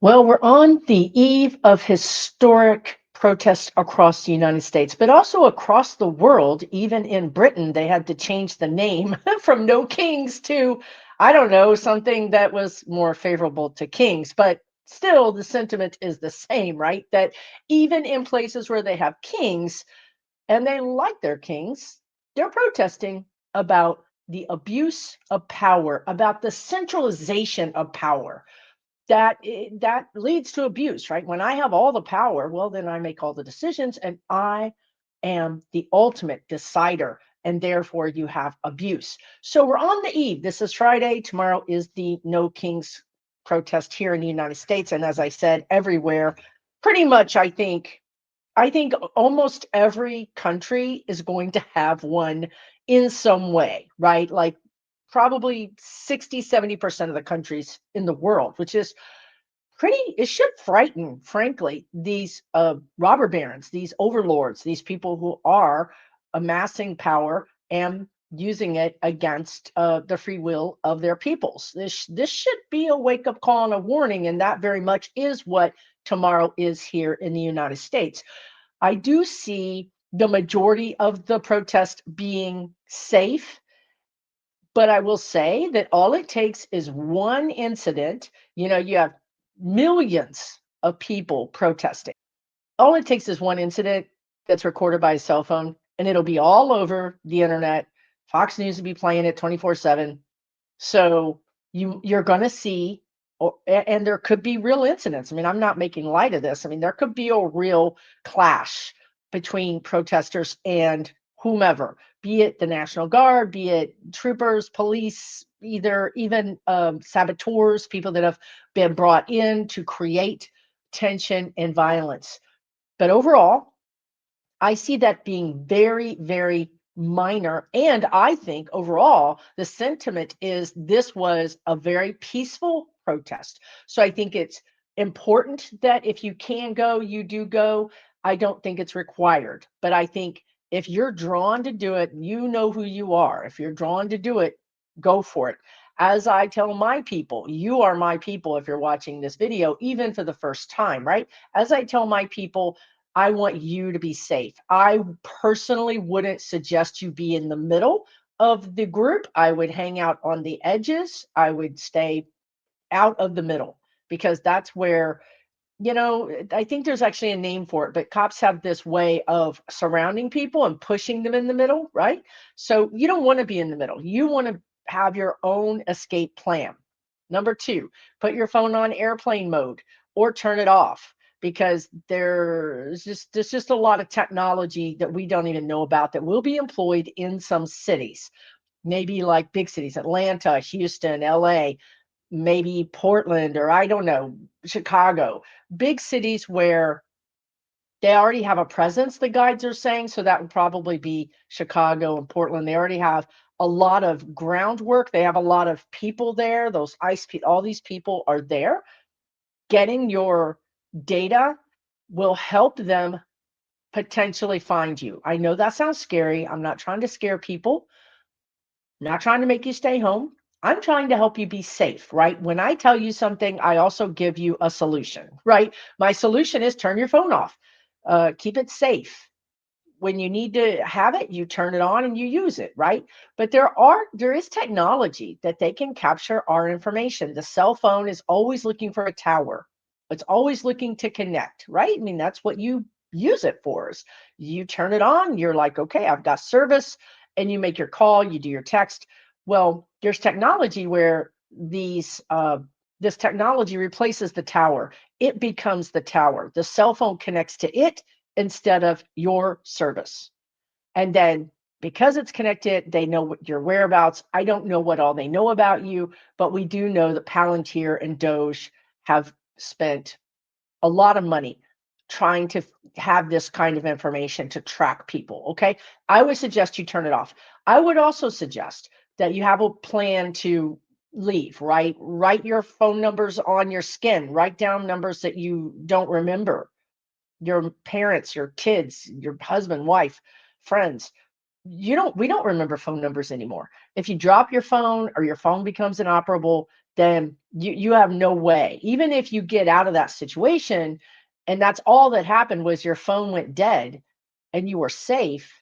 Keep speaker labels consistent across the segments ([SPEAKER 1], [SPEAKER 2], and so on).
[SPEAKER 1] Well, we're on the eve of historic protests across the United States, but also across the world. Even in Britain, they had to change the name from No Kings to, I don't know, something that was more favorable to kings. But still, the sentiment is the same, right? That even in places where they have kings and they like their kings, they're protesting about the abuse of power, about the centralization of power that leads to abuse, right? When I have all the power, well, then I make all the decisions, and I am the ultimate decider, and therefore you have abuse. So we're on the eve. This is Friday. Tomorrow is the No Kings protest here in the United States, and as I said, everywhere. Pretty much, I think almost every country is going to have one in some way, right? Like probably 60, 70% of the countries in the world, which is it should frighten, frankly, these robber barons, these overlords, these people who are amassing power and using it against the free will of their peoples. This should be a wake up call and a warning, and that very much is what tomorrow is here in the United States. I do see the majority of the protest being safe, but I will say that all it takes is one incident. You have millions of people protesting. All it takes is one incident that's recorded by a cell phone, and it'll be all over the internet. Fox News will be playing it 24/7. So you're going to see, and there could be real incidents. I mean, I'm not making light of this. I mean, there could be a real clash between protesters and whomever, be it the National Guard, be it troopers, police, either even saboteurs, people that have been brought in to create tension and violence. But overall, I see that being very, very minor. And I think overall, the sentiment is this was a very peaceful protest. So I think it's important that if you can go, you do go. I don't think it's required, but I think if you're drawn to do it, you know who you are. If you're drawn to do it, go for it. As I tell my people, you are my people if you're watching this video, even for the first time, right? As I tell my people, I want you to be safe. I personally wouldn't suggest you be in the middle of the group. I would hang out on the edges. I would stay out of the middle because that's where, I think there's actually a name for it, but cops have this way of surrounding people and pushing them in the middle, right? So you don't want to be in the middle. You want to have your own escape plan. Number two, put your phone on airplane mode or turn it off because there's just a lot of technology that we don't even know about that will be employed in some cities, maybe like big cities, Atlanta, Houston, LA, maybe Portland, or I don't know, Chicago, big cities where they already have a presence, the guides are saying. So that would probably be Chicago and Portland. They already have a lot of groundwork. They have a lot of people there. All these people are there. Getting your data will help them potentially find you. I know that sounds scary. I'm not trying to scare people, not trying to make you stay home. I'm trying to help you be safe, right? When I tell you something, I also give you a solution, right? My solution is turn your phone off, keep it safe. When you need to have it, you turn it on and you use it, right? But there is technology that they can capture our information. The cell phone is always looking for a tower. It's always looking to connect, right? I mean, that's what you use it for. Is you turn it on, you're like, okay, I've got service, and you make your call, you do your text. Well, there's technology where this technology replaces the tower. It becomes the tower. The cell phone connects to it instead of your service. And then because it's connected, they know what your whereabouts. I don't know what all they know about you, but we do know that Palantir and Doge have spent a lot of money trying to have this kind of information to track people. Okay. I would suggest you turn it off. I would also suggest that you have a plan to leave, right? Write your phone numbers on your skin, write down numbers that you don't remember, your parents, your kids, your husband, wife, friends. We don't remember phone numbers anymore. If you drop your phone or your phone becomes inoperable, then you have no way. Even if you get out of that situation and that's all that happened was your phone went dead and you were safe,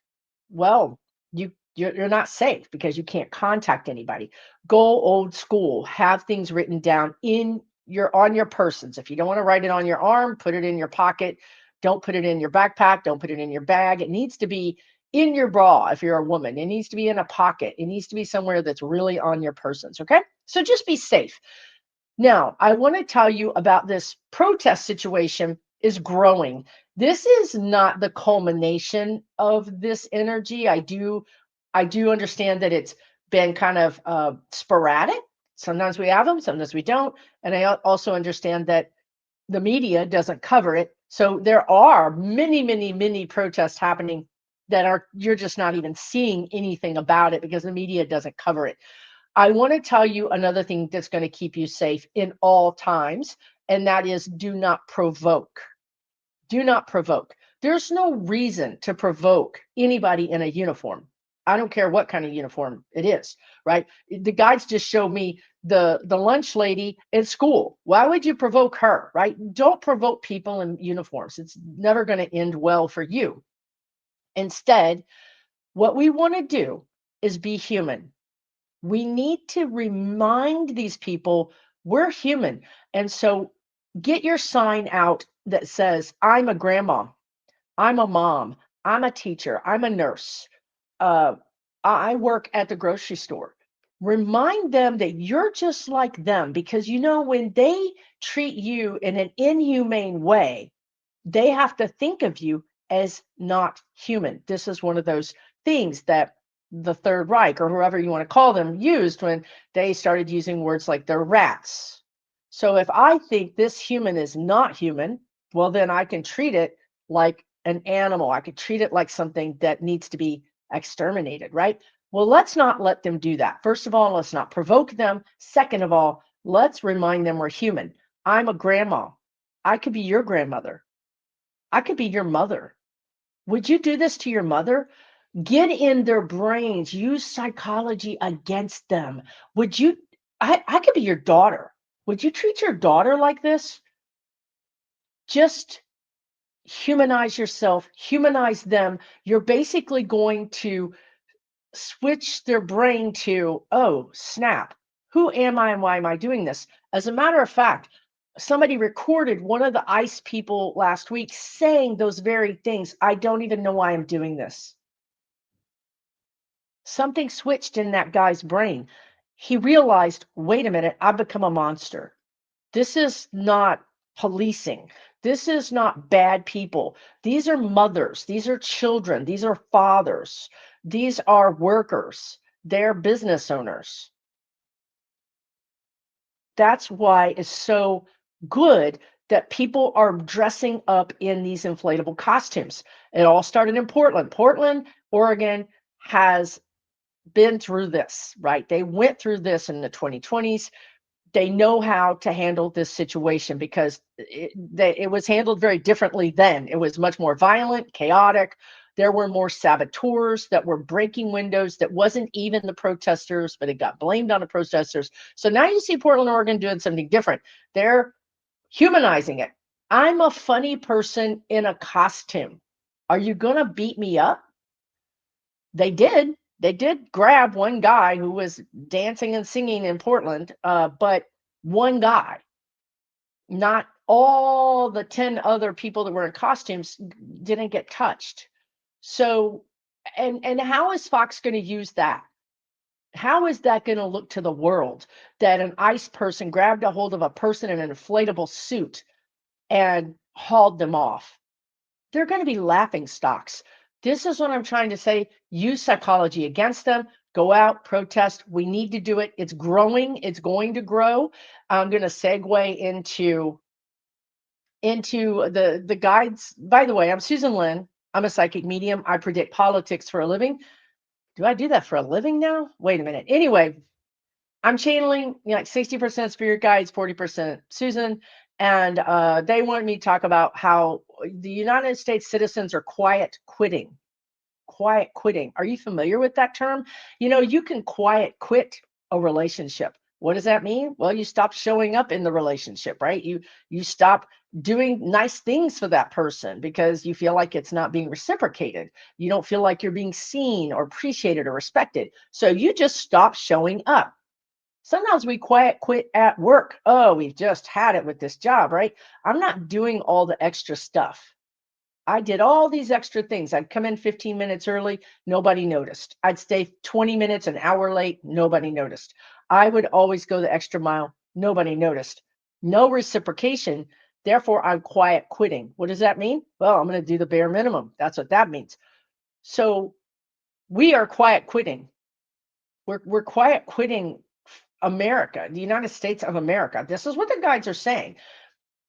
[SPEAKER 1] well, you're not safe because you can't contact anybody. Go old school. Have things written down in your on your persons. If you don't want to write it on your arm, put it in your pocket. Don't put it in your backpack. Don't put it in your bag. It needs to be in your bra if you're a woman. It needs to be in a pocket. It needs to be somewhere that's really on your persons. Okay. So just be safe. Now, I want to tell you about this protest situation is growing. This is not the culmination of this energy. I do understand that it's been kind of sporadic. Sometimes we have them, sometimes we don't. And I also understand that the media doesn't cover it. So there are many, many, many protests happening that are you're just not even seeing anything about it because the media doesn't cover it. I want to tell you another thing that's going to keep you safe in all times, and that is do not provoke. Do not provoke. There's no reason to provoke anybody in a uniform. I don't care what kind of uniform it is, right? The guides just showed me the lunch lady in school. Why would you provoke her, right? Don't provoke people in uniforms. It's never going to end well for you. Instead, what we want to do is be human. We need to remind these people we're human. And so get your sign out that says, I'm a grandma, I'm a mom, I'm a teacher, I'm a nurse, uh, I work at the grocery store. Remind them that you're just like them because when they treat you in an inhumane way, they have to think of you as not human. This is one of those things that the Third Reich or whoever you want to call them used when they started using words like they're rats. So if I think this human is not human, well, then I can treat it like an animal. I could treat it like something that needs to be exterminated, right? Well, let's not let them do that. First of all, let's not provoke them. Second of all, let's remind them we're human. I'm a grandma. I could be your grandmother. I could be your mother. Would you do this to your mother? Get in their brains, use psychology against them. Would you? I could be your daughter. Would you treat your daughter like this? Just humanize yourself, humanize them. You're basically going to switch their brain to, oh, snap. Who am I and why am I doing this? As a matter of fact, somebody recorded one of the ICE people last week saying those very things. I don't even know why I'm doing this. Something switched in that guy's brain. He realized, wait a minute, I've become a monster. This is not policing. This is not bad people. These are mothers. These are children. These are fathers. These are workers. They're business owners. That's why it's so good that people are dressing up in these inflatable costumes. It all started in Portland. Portland, Oregon has been through this, right? They went through this in the 2020s. They know how to handle this situation because it was handled very differently then. It was much more violent, chaotic. There were more saboteurs that were breaking windows that wasn't even the protesters, but it got blamed on the protesters. So now you see Portland, Oregon doing something different. They're humanizing it. I'm a funny person in a costume. Are you going to beat me up? They did. They did grab one guy who was dancing and singing in Portland, but one guy, not all the 10 other people that were in costumes didn't get touched. So, and how is Fox going to use that? How is that going to look to the world that an ICE person grabbed a hold of a person in an inflatable suit and hauled them off? They're going to be laughing stocks. This is what I'm trying to say. Use psychology against them. Go out, protest. We need to do it. It's growing. It's going to grow. I'm going to segue into the guides. By the way, I'm Susan Lynn. I'm a psychic medium. I predict politics for a living. Do I do that for a living now? Wait a minute. Anyway, I'm channeling like 60% spirit guides, 40% Susan. And they wanted me to talk about how the United States citizens are quiet quitting. Quiet quitting. Are you familiar with that term? You can quiet quit a relationship. What does that mean? Well, you stop showing up in the relationship, right? You stop doing nice things for that person because you feel like it's not being reciprocated. You don't feel like you're being seen or appreciated or respected. So you just stop showing up. Sometimes we quiet quit at work. Oh, we've just had it with this job, right? I'm not doing all the extra stuff. I did all these extra things. I'd come in 15 minutes early, nobody noticed. I'd stay 20 minutes, an hour late, nobody noticed. I would always go the extra mile, nobody noticed. No reciprocation. Therefore, I'm quiet quitting. What does that mean? Well, I'm going to do the bare minimum. That's what that means. So we are quiet quitting. We're quiet quitting America, the United States of America. This is what the guides are saying.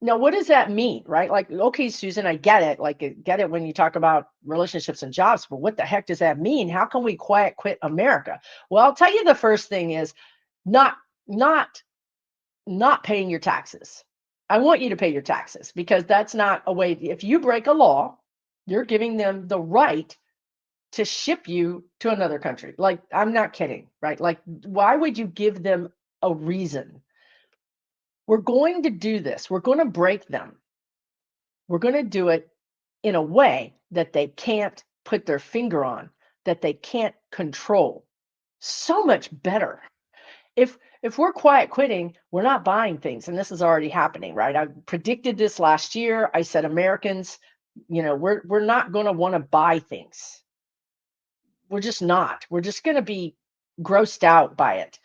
[SPEAKER 1] Now, what does that mean, right? Like, okay, Susan, I get it. Like, I get it when you talk about relationships and jobs, but what the heck does that mean? How can we quiet quit America? Well, I'll tell you the first thing is not not not paying your taxes. I want you to pay your taxes because that's not a way. If you break a law, you're giving them the right to ship you to another country. Like, I'm not kidding, right? Like, why would you give them a reason? We're going to do this. We're going to break them. We're going to do it in a way that they can't put their finger on, that they can't control. So much better. If we're quiet quitting, we're not buying things, and this is already happening, right? I predicted this last year. I said Americans, we're not going to want to buy things. We're just not. We're just going to be grossed out by it.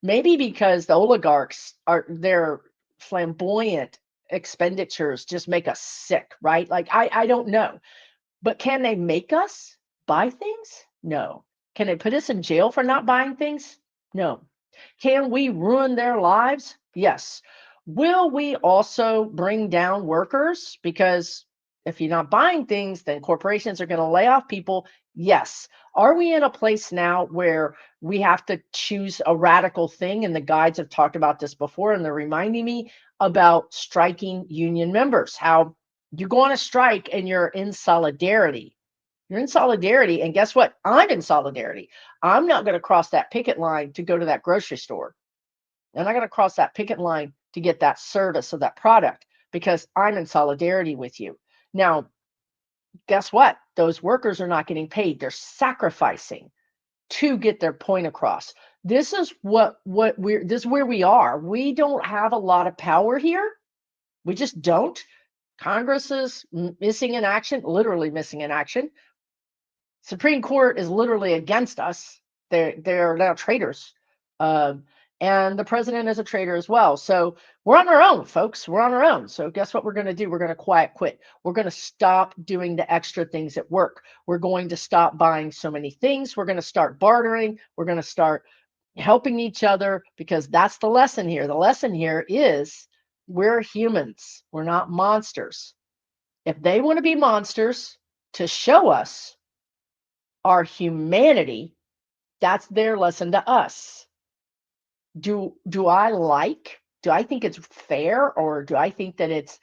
[SPEAKER 1] Maybe because the oligarchs are their flamboyant expenditures just make us sick, right? Like I don't know. But can they make us buy things? No. Can they put us in jail for not buying things? No. Can we ruin their lives? Yes. Will we also bring down workers? Because if you're not buying things, then corporations are going to lay off people. Yes. Are we in a place now where we have to choose a radical thing? And the guides have talked about this before, and they're reminding me about striking union members, how you go on a strike and you're in solidarity. You're in solidarity. And guess what? I'm in solidarity. I'm not going to cross that picket line to go to that grocery store. I'm not going to cross that picket line to get that service or that product because I'm in solidarity with you. Now, guess what? Those workers are not getting paid. They're sacrificing to get their point across. This is this is where we are. We don't have a lot of power here. We just don't. Congress is missing in action, literally missing in action. Supreme Court is literally against us. They're now traitors, um, and the president is a traitor as well. So we're on our own, folks. We're on our own. So guess what we're going to do? We're going to quiet quit. We're going to stop doing the extra things at work. We're going to stop buying so many things. We're going to start bartering. We're going to start helping each other because that's the lesson here. The lesson here is we're humans. We're not monsters. If they want to be monsters to show us our humanity, that's their lesson to us. Do I think it's fair, or do I think that it's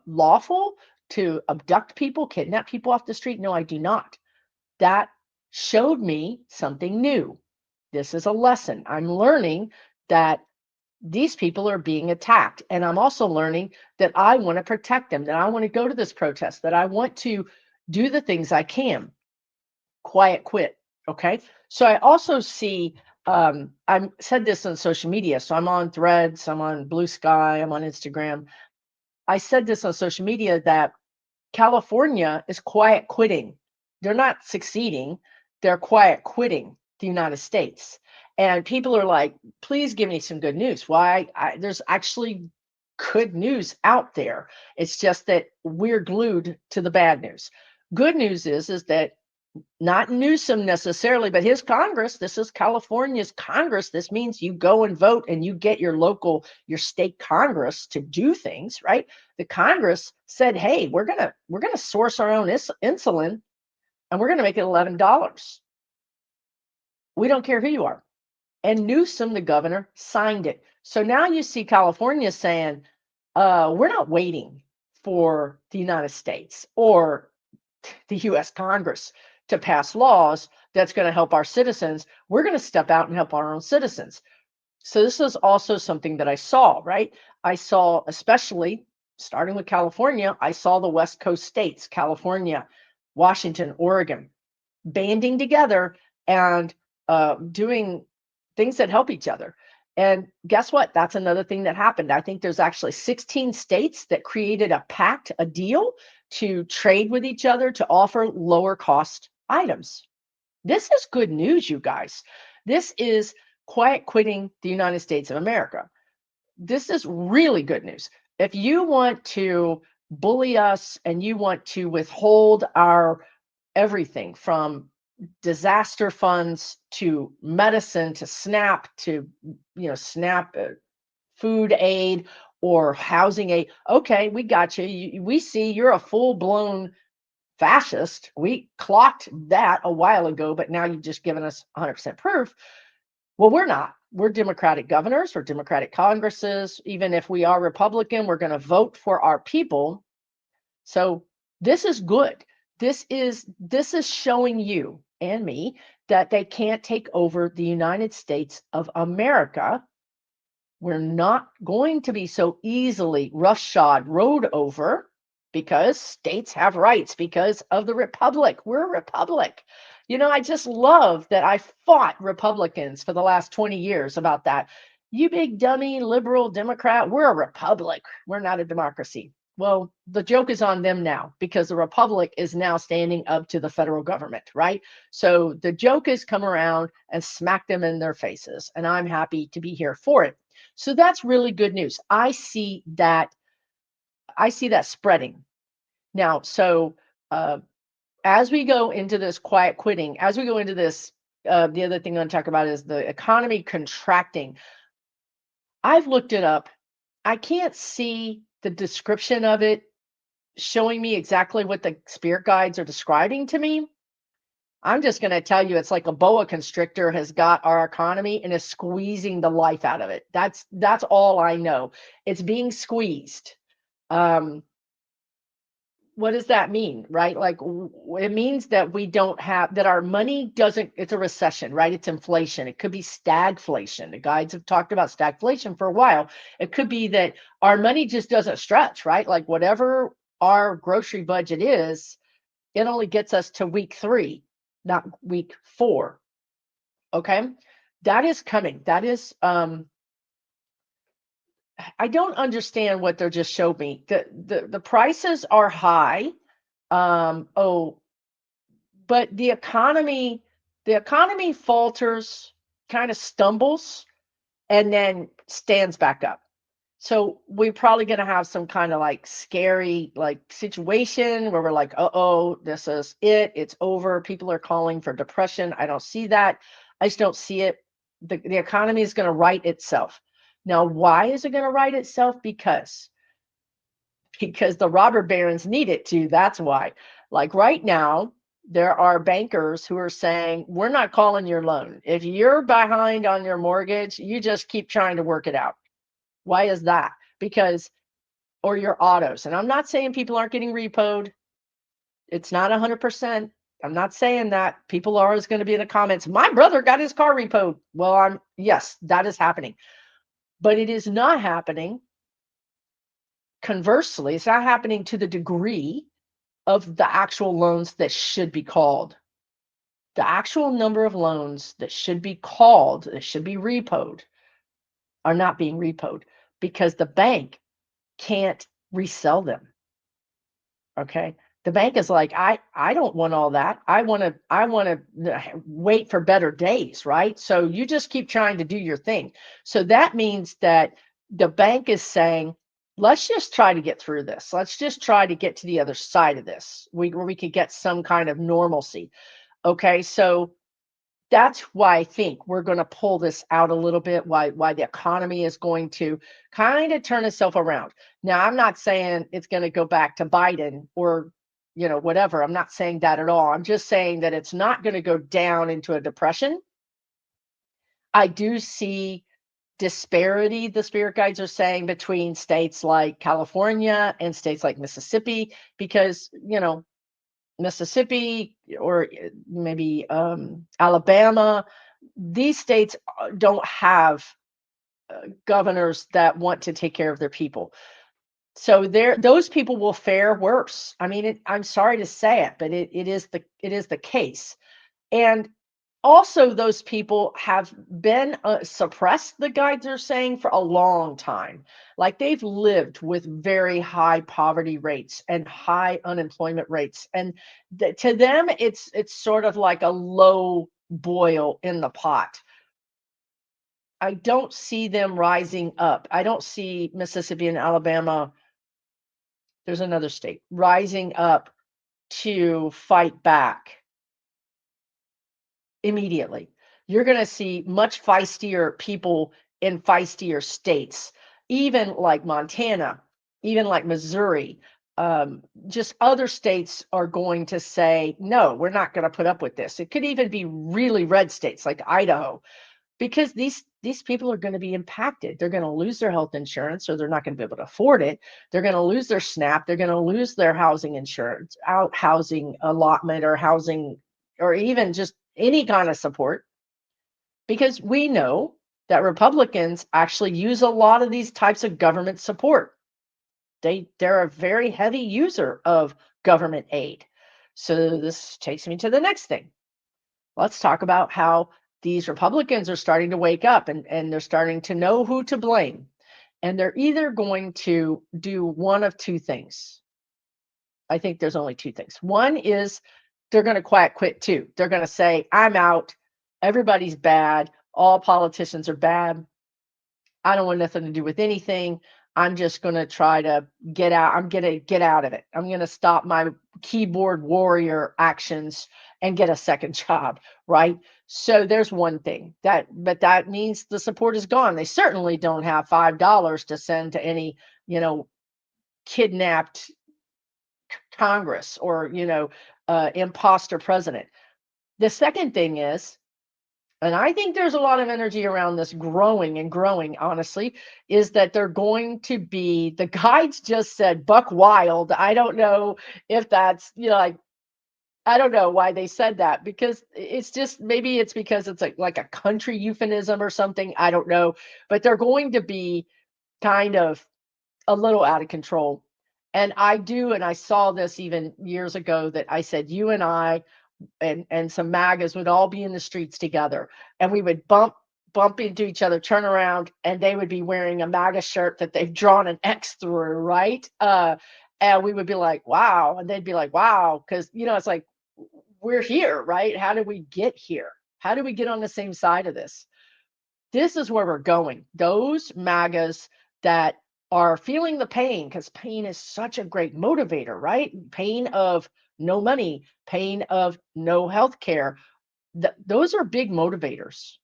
[SPEAKER 1] lawful to abduct people, kidnap people off the street? No, I do not. That showed me something new. This is a lesson. I'm learning that these people are being attacked, and I'm also learning that I want to protect them, that I want to go to this protest, that I want to do the things I can. Quiet quit. Okay. So I also see, I said this on social media. So I'm on Threads, I'm on Blue Sky, I'm on Instagram. I said this on social media that California is quiet quitting. They're not succeeding, they're quiet quitting the United States. And people are like, please give me some good news. Why? There's actually good news out there. It's just that we're glued to the bad news. Good news is that not Newsom necessarily, but his Congress. This is California's Congress. This means you go and vote and you get your state Congress to do things, right? The Congress said, hey, we're gonna source our own insulin and we're gonna make it $11. We don't care who you are. And Newsom, the governor, signed it. So now you see California saying, we're not waiting for the United States or the U.S. Congress to pass laws that's going to help our citizens. We're going to step out and help our own citizens. So this is also something that I saw, right? I saw, especially starting with California, I saw the West Coast states, California, Washington, Oregon, banding together and doing things that help each other. And guess what? That's another thing that happened. I think there's actually 16 states that created a pact, a deal to trade with each other to offer lower cost items. This is good news, you guys. This is quiet quitting the United States of America. This is really good news. If you want to bully us and you want to withhold our everything from disaster funds to medicine to SNAP to SNAP food aid or housing aid. Okay, we got you. We see you're a full blown fascist. We clocked that a while ago, but now you've just given us 100% proof. Well, we're not. We're Democratic governors or Democratic Congresses. Even if we are Republican, we're going to vote for our people. So this is good. This is showing you and me that they can't take over the United States of America. We're not going to be so easily roughshod rode over because states have rights because of the republic. We're a republic. I just love that I fought Republicans for the last 20 years about that. You big dummy liberal Democrat, we're a republic. We're not a democracy. Well, the joke is on them now because the republic is now standing up to the federal government, right? So the joke has come around and smacked them in their faces, and I'm happy to be here for it. So that's really good news. I see that spreading now. So as we go into this quiet quitting, as we go into this, the other thing I'm going to talk about is the economy contracting. I've looked it up. I can't see the description of it showing me exactly what the spirit guides are describing to me. I'm just going to tell you it's like a boa constrictor has got our economy and is squeezing the life out of it. That's all I know. It's being squeezed. Um, what does that mean, right? Like it means that we don't have that our money doesn't. It's a recession, right? It's inflation. It could be stagflation. The guides have talked about stagflation for a while. It could be that our money just doesn't stretch, right? Like whatever our grocery budget is, it only gets us to week 3, not week 4. Okay. That is coming. That is, I don't understand what they just showed me. The prices are high. Oh, but the economy falters, kind of stumbles, and then stands back up. So we're probably going to have some kind of like scary like situation where we're like, uh-oh, this is it. It's over. People are calling for depression. I don't see that. I just don't see it. The economy is going to right itself. Now, why is it going to right itself? Because the robber barons need it to. That's why. Like right now, there are bankers who are saying, we're not calling your loan. If you're behind on your mortgage, you just keep trying to work it out. Why is that? Because, or your autos. And I'm not saying people aren't getting repoed. It's not 100%. I'm not saying that. People are always going to be in the comments. My brother got his car repoed. Well, yes, that is happening. But it is not happening. Conversely, it's not happening to the degree of the actual loans that should be called. The actual number of loans that should be called, that should be repoed, are not being repoed because the bank can't resell them. Okay. The bank is like, I don't want all that. I want to wait for better days, right? So you just keep trying to do your thing. So that means that the bank is saying, let's just try to get through this. Let's just try to get to the other side of this, where we could get some kind of normalcy. Okay. So that's why I think we're going to pull this out a little bit, why the economy is going to kind of turn itself around. Now, I'm not saying it's going to go back to Biden or whatever. I'm not saying that at all. I'm just saying that it's not going to go down into a depression. I do see disparity, the spirit guides are saying, between states like California and states like Mississippi, because Mississippi or maybe Alabama, these states don't have governors that want to take care of their people. So those people will fare worse. I mean, I'm sorry to say it, but it is the case. And also, those people have been suppressed, the guides are saying, for a long time. Like they've lived with very high poverty rates and high unemployment rates. And to them, it's sort of like a low boil in the pot. I don't see them rising up. I don't see Mississippi and Alabama, there's another state, rising up to fight back immediately. You're going to see much feistier people in feistier states, even like Montana, even like Missouri. Just other states are going to say, no, we're not going to put up with this. It could even be really red states like Idaho, because these people are going to be impacted. They're going to lose their health insurance, or they're not going to be able to afford it. They're going to lose their SNAP. They're going to lose their housing insurance, out housing allotment, or housing, or even just any kind of support, because we know that Republicans actually use a lot of these types of government support. They're a very heavy user of government aid. So this takes me to the next thing. Let's talk about how these Republicans are starting to wake up, and they're starting to know who to blame. And they're either going to do one of two things. I think there's only two things. One is they're going to quiet quit too. They're going to say, I'm out. Everybody's bad. All politicians are bad. I don't want nothing to do with anything. I'm just going to try to get out. I'm going to get out of it. I'm going to stop my keyboard warrior actions and get a second job, right? So there's one thing but that means the support is gone. They certainly don't have $5 to send to any, kidnapped Congress, or, imposter president. The second thing is, and I think there's a lot of energy around this growing and growing, honestly, is that they're going to be, the guides just said buck wild. I don't know if that's, like, I don't know why they said that, because it's just, maybe it's because it's like a country euphemism or something. I don't know. But they're going to be kind of a little out of control. And I saw this even years ago, that I said, you and I and some Magas would all be in the streets together, and we would bump into each other, turn around, and they would be wearing a Maga shirt that they've drawn an X through, right? And we would be like, wow, and they'd be like, wow, because it's like, we're here, right? How did we get here? How do we get on the same side of this? This is where we're going. Those Magas that are feeling the pain, because pain is such a great motivator, right? Pain of no money, pain of no health care. Those are big motivators.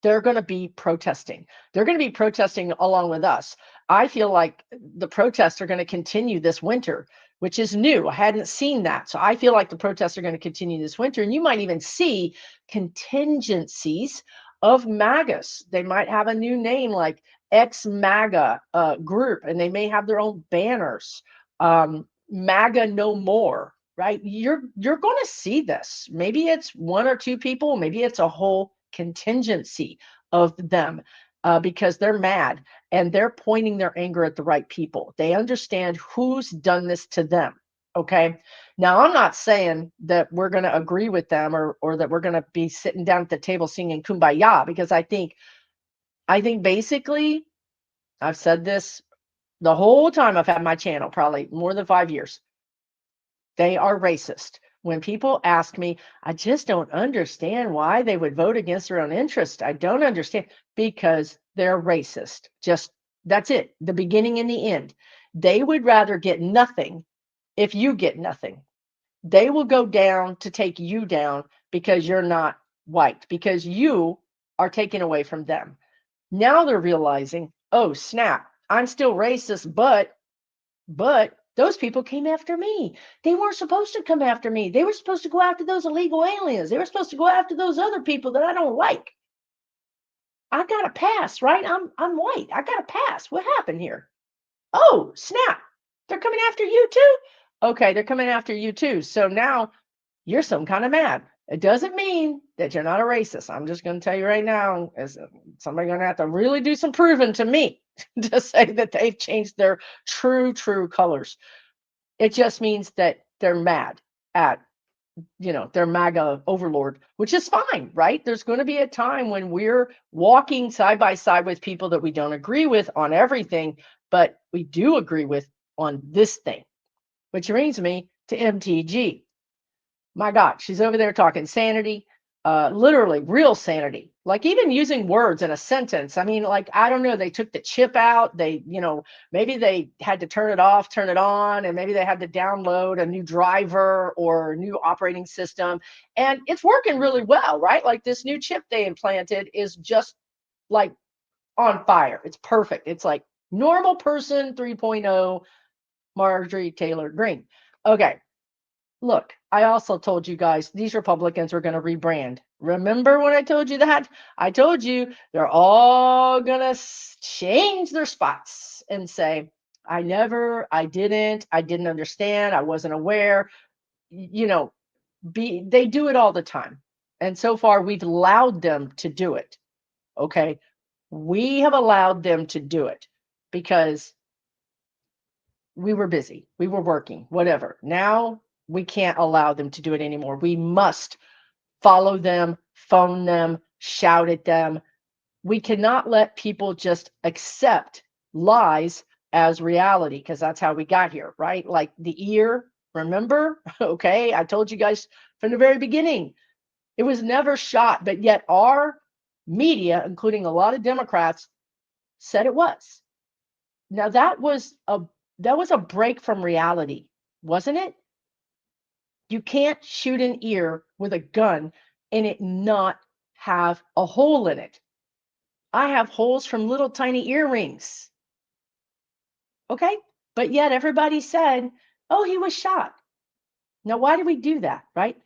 [SPEAKER 1] They're going to be protesting. They're going to be protesting along with us. I feel like the protests are going to continue this winter, which is new. I hadn't seen that. So I feel like the protests are going to continue this winter. And you might even see contingencies of Magas. They might have a new name, like ex-MAGA group, and they may have their own banners. MAGA no more, right? You're going to see this. Maybe it's one or two people, maybe it's a whole contingency of them, because they're mad and they're pointing their anger at the right people. They understand who's done this to them. Okay. Now, I'm not saying that we're going to agree with them, or that we're going to be sitting down at the table singing Kumbaya, because I think basically, I've said this the whole time I've had my channel, probably more than 5 years. They are racist. When people ask me, I just don't understand why they would vote against their own interest. I don't understand, because they're racist. Just, that's it. The beginning and the end. They would rather get nothing if you get nothing. They will go down to take you down because you're not white, because you are taken away from them. Now they're realizing, oh, snap, I'm still racist, but those people came after me. They weren't supposed to come after me. They were supposed to go after those illegal aliens. They were supposed to go after those other people that I don't like. I got a pass, right? I'm white. I got a pass. What happened here? Oh, snap. They're coming after you too? Okay, they're coming after you too. So now you're some kind of mad. It doesn't mean that you're not a racist. I'm just going to tell you right now, as somebody going to have to really do some proving to me to say that they've changed their true colors. It just means that they're mad at, their MAGA overlord, which is fine, right? There's going to be a time when we're walking side by side with people that we don't agree with on everything, but we do agree with on this thing, which brings me to MTG. My God, she's over there talking sanity, literally real sanity, like even using words in a sentence. I mean, like, I don't know, they took the chip out. Maybe they had to turn it off, turn it on, and maybe they had to download a new driver or a new operating system. And it's working really well, right? Like this new chip they implanted is just like on fire. It's perfect. It's like normal person 3.0, Marjorie Taylor Greene. Okay. Look, I also told you guys these Republicans were going to rebrand. Remember when I told you that? I told you they're all going to change their spots and say, I didn't understand, I wasn't aware. You know, they do it all the time. And so far, we've allowed them to do it. Okay. We have allowed them to do it because we were busy, we were working, whatever. Now we can't allow them to do it anymore. We must follow them, phone them, shout at them. We cannot let people just accept lies as reality because that's how we got here, right? Like the ear, remember? Okay, I told you guys from the very beginning, it was never shot, but yet our media, including a lot of Democrats, said it was. Now that was a break from reality, wasn't it? You can't shoot an ear with a gun and it not have a hole in it. I have holes from little tiny earrings. Okay? But yet everybody said, oh, he was shot. Now, why do we do that, right?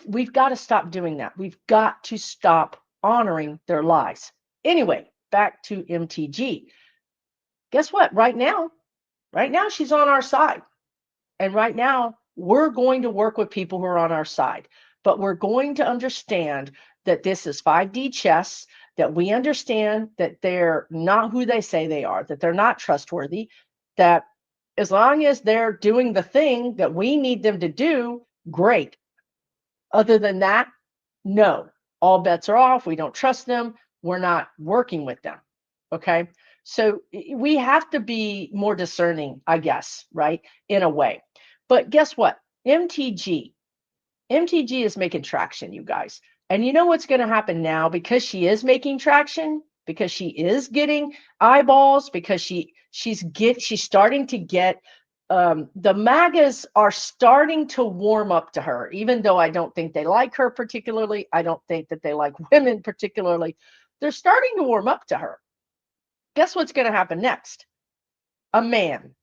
[SPEAKER 1] We've got to stop doing that. We've got to stop honoring their lies. Anyway, back to MTG. Guess what? Right now, she's on our side. And right now, we're going to work with people who are on our side, but we're going to understand that this is 5D chess, that we understand that they're not who they say they are, that they're not trustworthy, that as long as they're doing the thing that we need them to do, great. Other than that, no, all bets are off. We don't trust them. We're not working with them. Okay. So we have to be more discerning, I guess, right? In a way. But guess what? MTG is making traction, you guys. And you know what's going to happen now because she is making traction, because she is getting eyeballs, because she's starting to get the Magas are starting to warm up to her, even though I don't think they like her particularly. I don't think that they like women particularly. They're starting to warm up to her. Guess what's going to happen next? A man,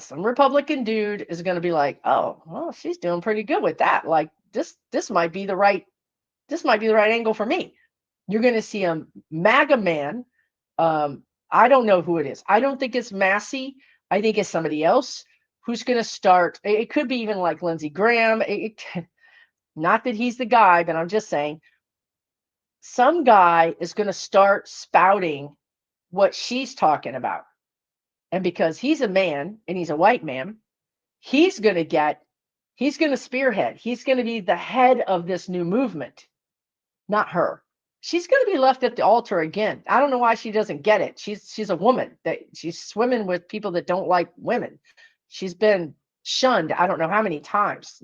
[SPEAKER 1] some Republican dude is going to be like, oh, well, she's doing pretty good with that. Like this might be the right angle for me. You're going to see a MAGA man. I don't know who it is. I don't think it's Massey. I think it's somebody else who's going to start. It could be even like Lindsey Graham. Not that he's the guy, but I'm just saying some guy is going to start spouting what she's talking about. And because he's a man and he's a white man, he's going to spearhead. He's going to be the head of this new movement, not her. She's going to be left at the altar again. I don't know why she doesn't get it. She's a woman that she's swimming with people that don't like women. She's been shunned. I don't know how many times,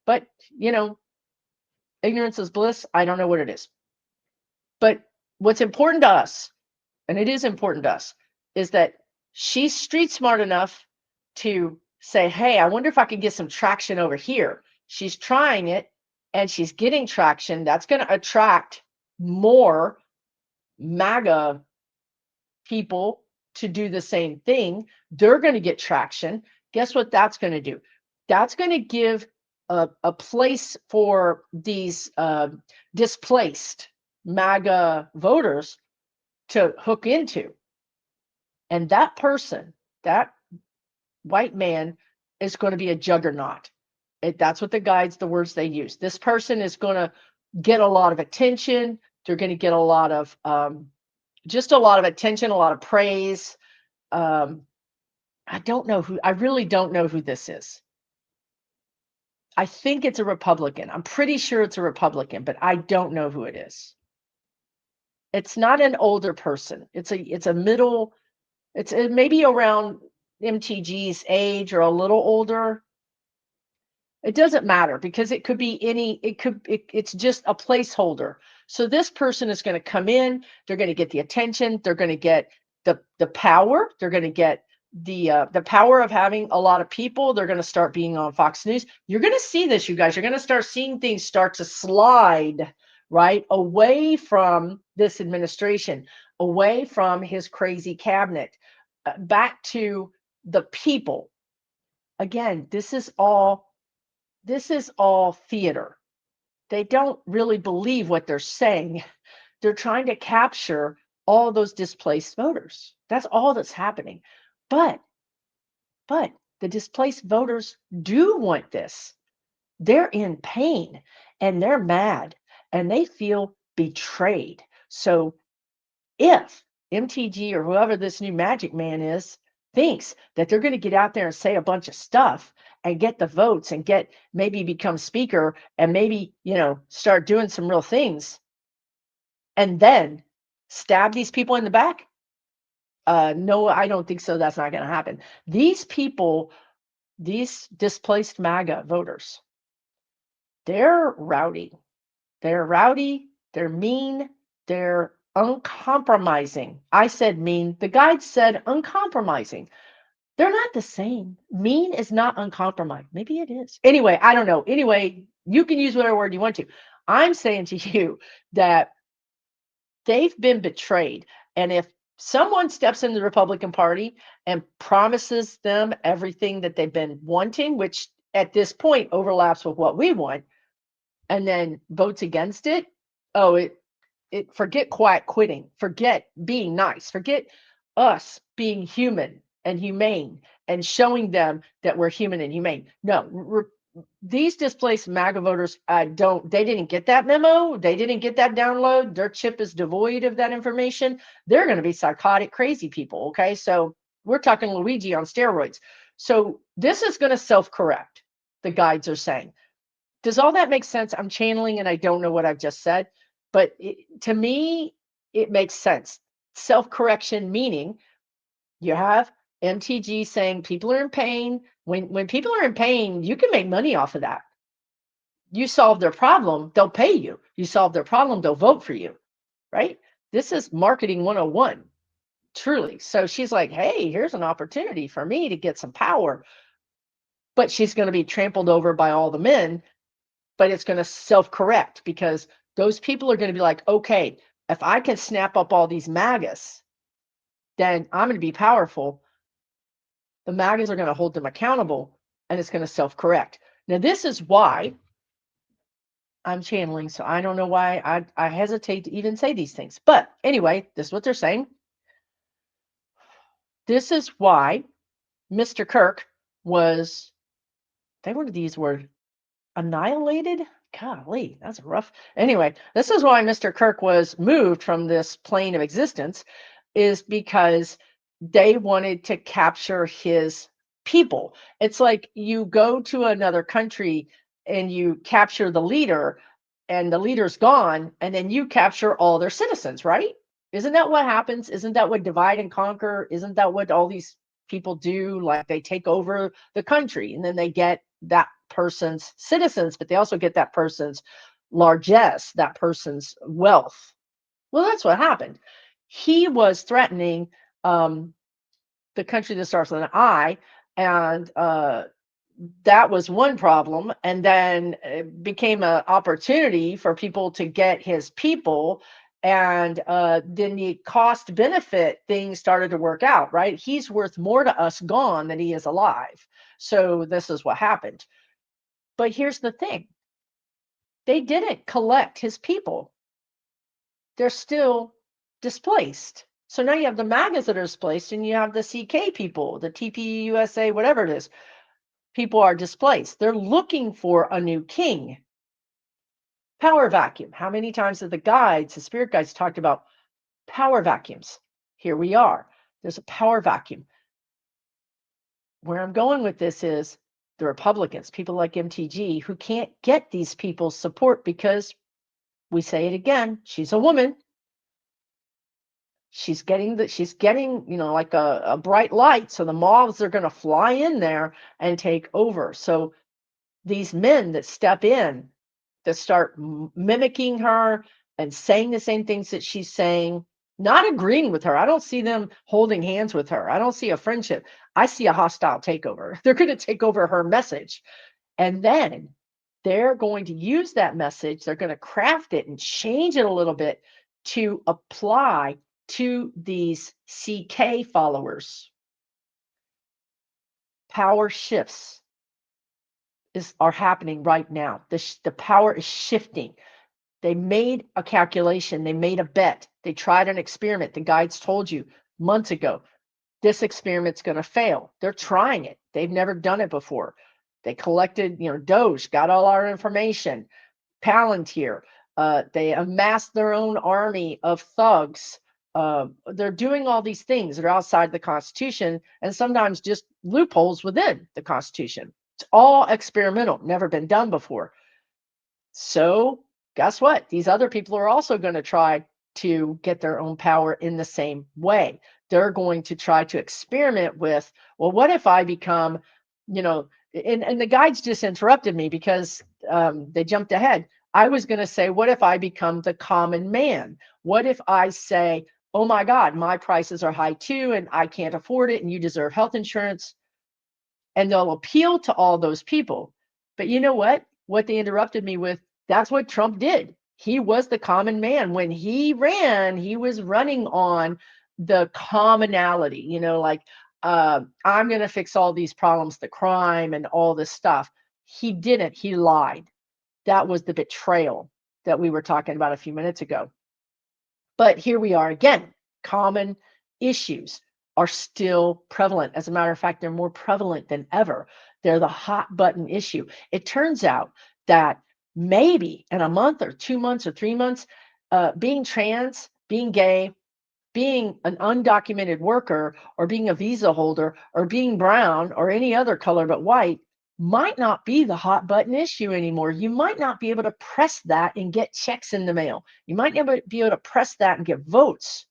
[SPEAKER 1] but ignorance is bliss. I don't know what it is. But what's important to us, and it is important to us, is that she's street smart enough to say, hey, I wonder if I can get some traction over here. She's trying it and she's getting traction. That's going to attract more MAGA people to do the same thing. They're going to get traction. Guess what that's going to do? That's going to give a place for these displaced MAGA voters to hook into. And that person, that white man, is going to be a juggernaut. That's what the words they use. This person is going to get a lot of attention. They're going to get a lot of just a lot of attention, a lot of praise. Um, I really don't know who this is. I think it's a Republican. I'm pretty sure it's a Republican, but I don't know who it is. It's not an older person. It's a middle, it's maybe around MTG's age or a little older. It doesn't matter because it could be it's just a placeholder. So this person is going to come in, they're going to get the attention, they're going to get the power, they're going to get the power of having a lot of people. They're going to start being on Fox News. You're going to see this, you guys. You're going to start seeing things start to slide right away from this administration, away from his crazy cabinet, back to the people. Again, this is all theater. They don't really believe what they're saying. They're trying to capture all those displaced voters. That's all that's happening. But but the displaced voters do want this. They're in pain and they're mad and they feel betrayed. So if MTG or whoever this new magic man is thinks that they're going to get out there and say a bunch of stuff and get the votes and get maybe become speaker and maybe, start doing some real things and then stab these people in the back, no, I don't think so. That's not going to happen. These people, these displaced MAGA voters, they're rowdy. They're rowdy, they're mean, they're uncompromising. I said mean, the guide said uncompromising. They're not the same. Mean is not uncompromised. Maybe it is. Anyway, I don't know. Anyway, you can use whatever word you want to. I'm saying to you that they've been betrayed. And if someone steps in the Republican Party and promises them everything that they've been wanting, which at this point overlaps with what we want, and then votes against it, oh, it forget quiet quitting, forget being nice, forget us being human and humane and showing them that we're human and humane. No, these displaced MAGA voters they didn't get that memo, they didn't get that download, their chip is devoid of that information. They're going to be psychotic crazy people. Okay, so we're talking Luigi on steroids. So this is going to self-correct, the guides are saying. Does all that make sense? I'm channeling and I don't know what I've just said, but to me, it makes sense. Self-correction meaning you have MTG saying people are in pain. When people are in pain, you can make money off of that. You solve their problem, they'll pay you. You solve their problem, they'll vote for you, right? This is marketing 101, truly. So she's like, hey, here's an opportunity for me to get some power. But she's going to be trampled over by all the men, but it's going to self-correct because those people are going to be like, okay, if I can snap up all these Magas, then I'm going to be powerful. The Magas are going to hold them accountable and it's going to self-correct. Now, this is why I'm channeling, so I don't know why I hesitate to even say these things. But anyway, this is what they're saying. This is why Mr. Kirk was, they wanted to use the word annihilated. Golly, that's rough. Anyway, this is why Mr. Kirk was moved from this plane of existence, is because they wanted to capture his people. It's like you go to another country and you capture the leader and the leader's gone and then you capture all their citizens, right? Isn't that what happens? Isn't that what divide and conquer? Isn't that what all these people do? Like they take over the country and then they get that person's citizens, but they also get that person's largesse, that person's wealth. Well, that's what happened. He was threatening the country that starts with an I, and that was one problem. And then it became an opportunity for people to get his people. And then the cost benefit thing started to work out, right? He's worth more to us gone than he is alive. So this is what happened. But here's the thing, they didn't collect his people. They're still displaced. So now you have the Magas that are displaced and you have the CK people, the TP, U.S.A, whatever it is. people are displaced. They're looking for a new king. Power vacuum. How many times have the spirit guides talked about power vacuums? Here we are. There's a power vacuum. Where I'm going with this is the Republicans, people like MTG, who can't get these people's support because, we say it again, she's a woman. She's getting, like a bright light. So the mobs are going to fly in there and take over. So these men that step in, that start mimicking her and saying the same things that she's saying, not agreeing with her. I don't see them holding hands with her. I don't see a friendship. I see a hostile takeover. They're going to take over her message. And then they're going to use that message. They're going to craft it and change it a little bit to apply to these CK followers. Power shifts are happening right now. The power is shifting. They made a calculation. They made a bet. They tried an experiment. The guides told you months ago, this experiment's going to fail. They're trying it. They've never done it before. They collected, Doge, got all our information, Palantir. They amassed their own army of thugs. They're doing all these things that are outside the Constitution and sometimes just loopholes within the Constitution. It's all experimental, never been done before. So guess what? These other people are also going to try to get their own power in the same way. They're going to try to experiment with, well, what if I become, and the guides just interrupted me because they jumped ahead. I was going to say, what if I become the common man? What if I say, oh my God, my prices are high too, and I can't afford it, and you deserve health insurance? And they'll appeal to all those people. But you know what? What they interrupted me with, that's what Trump did. He was the common man. When he ran, he was running on the commonality, like, I'm going to fix all these problems, the crime and all this stuff. He didn't. He lied. That was the betrayal that we were talking about a few minutes ago. But here we are again. Common issues are still prevalent. As a matter of fact, they're more prevalent than ever. They're the hot button issue. It turns out that maybe in a month or 2 months or 3 months, being trans, being gay, being an undocumented worker, or being a visa holder, or being brown, or any other color but white might not be the hot button issue anymore. You might not be able to press that and get checks in the mail. You might never be able to press that and get votes.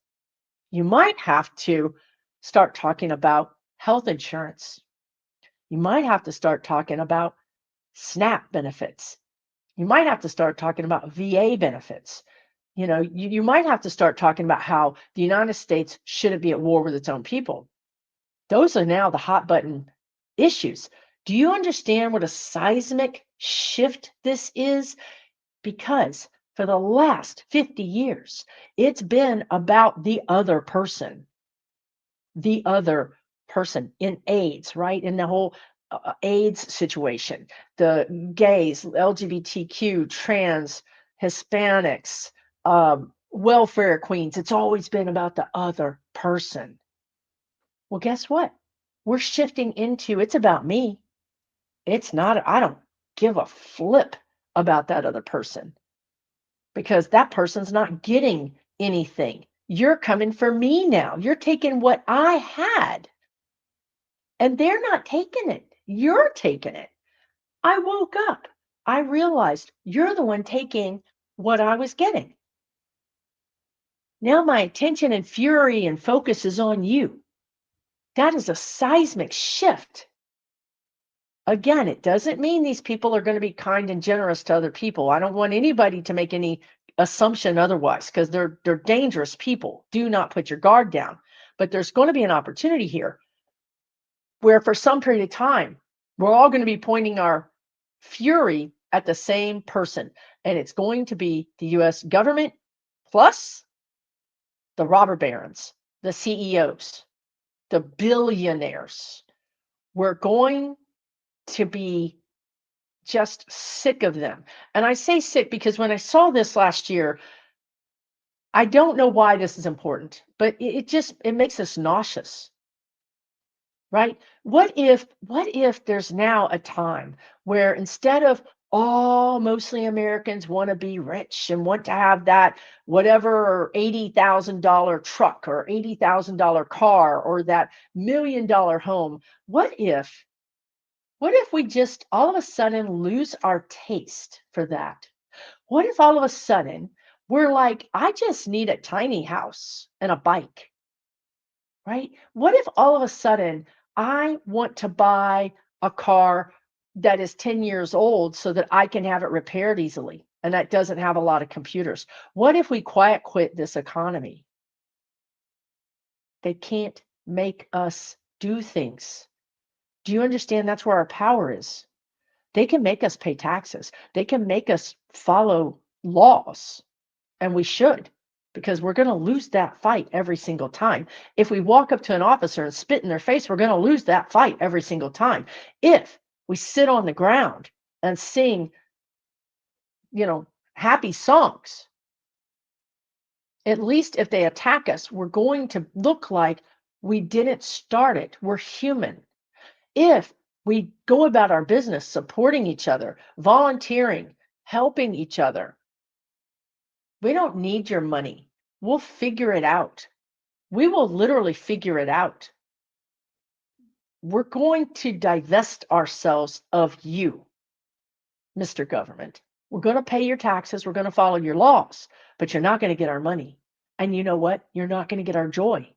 [SPEAKER 1] You might have to start talking about health insurance. You might have to start talking about SNAP benefits. You might have to start talking about VA benefits. You might have to start talking about how the United States shouldn't be at war with its own people. Those are now the hot button issues. Do you understand what a seismic shift this is? Because for the last 50 years, it's been about the other person in AIDS, right? In the whole AIDS situation, the gays, LGBTQ, trans, Hispanics, welfare queens. It's always been about the other person. Well, guess what? We're shifting into it's about me. It's not, I don't give a flip about that other person because that person's not getting anything. You're coming for me now. You're taking what I had and they're not taking it. You're taking it. I woke up. I realized you're the one taking what I was getting. Now my attention and fury and focus is on you. That is a seismic shift. Again, it doesn't mean these people are going to be kind and generous to other people. I don't want anybody to make any assumption otherwise because they're dangerous people. Do not put your guard down. But there's going to be an opportunity here where for some period of time, we're all going to be pointing our fury at the same person. And it's going to be the U.S. government plus the robber barons, the CEOs, the billionaires. We're going to be just sick of them. And I say sick because when I saw this last year, I don't know why this is important, but it makes us nauseous. right? What if there's now a time where instead of all mostly Americans want to be rich and want to have that whatever $80,000 truck or $80,000 car or that $1 million home, what if what if we just all of a sudden lose our taste for that? What if all of a sudden we're like, I just need a tiny house and a bike, right? What if all of a sudden I want to buy a car that is 10 years old so that I can have it repaired easily and that doesn't have a lot of computers? What if we quiet quit this economy? They can't make us do things. Do you understand that's where our power is? They can make us pay taxes. They can make us follow laws. And we should, because we're going to lose that fight every single time. If we walk up to an officer and spit in their face, we're going to lose that fight every single time. If we sit on the ground and sing, happy songs, at least if they attack us, we're going to look like we didn't start it. We're human. If we go about our business supporting each other, volunteering, helping each other, we don't need your money. We'll figure it out. We will literally figure it out. We're going to divest ourselves of you, Mr. Government. We're going to pay your taxes. We're going to follow your laws, but you're not going to get our money. And you know what? You're not going to get our joy.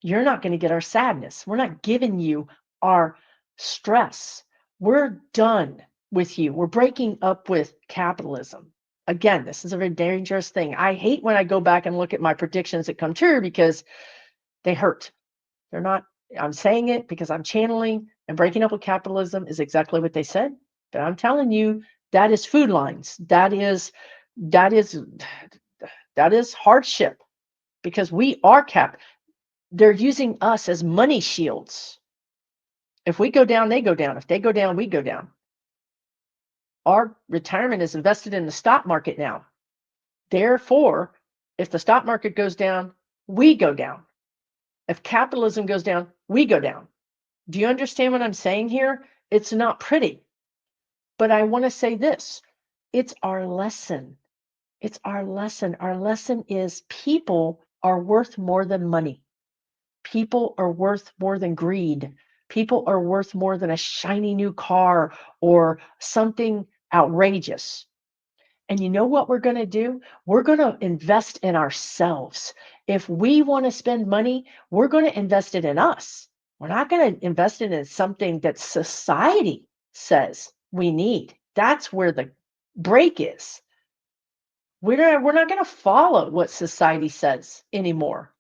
[SPEAKER 1] You're not going to get our sadness. We're not giving you our stress. We're done with you. We're breaking up with capitalism. Again, this is a very dangerous thing. I hate when I go back and look at my predictions that come true because they hurt. They're not, I'm saying it because I'm channeling, and breaking up with capitalism is exactly what they said. But I'm telling you, that is food lines. That is that is hardship because we are they're using us as money shields. If we go down, they go down. If they go down, we go down. Our retirement is invested in the stock market now. Therefore, if the stock market goes down, we go down. If capitalism goes down, we go down. Do you understand what I'm saying here? It's not pretty. But I want to say this. It's our lesson. It's our lesson. Our lesson is people are worth more than money. People are worth more than greed. People are worth more than a shiny new car or something outrageous. And you know what we're going to do? We're going to invest in ourselves. If we want to spend money, we're going to invest it in us. We're not going to invest it in something that society says we need. That's where the break is. We're not going to follow what society says anymore.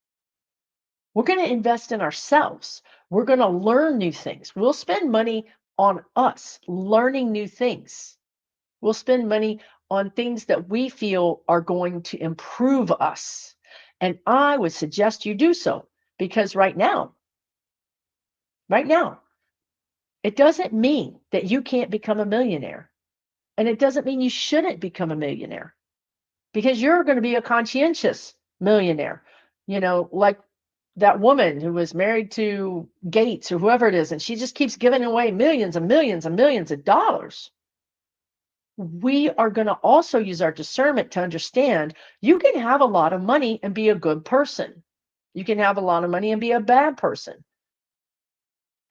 [SPEAKER 1] We're going to invest in ourselves. We're going to learn new things. We'll spend money on us, learning new things. We'll spend money on things that we feel are going to improve us. And I would suggest you do so because right now, it doesn't mean that you can't become a millionaire. And it doesn't mean you shouldn't become a millionaire because you're going to be a conscientious millionaire. Like that woman who was married to Gates or whoever it is, and she just keeps giving away millions and millions and millions of dollars. We are going to also use our discernment to understand you can have a lot of money and be a good person. You can have a lot of money and be a bad person.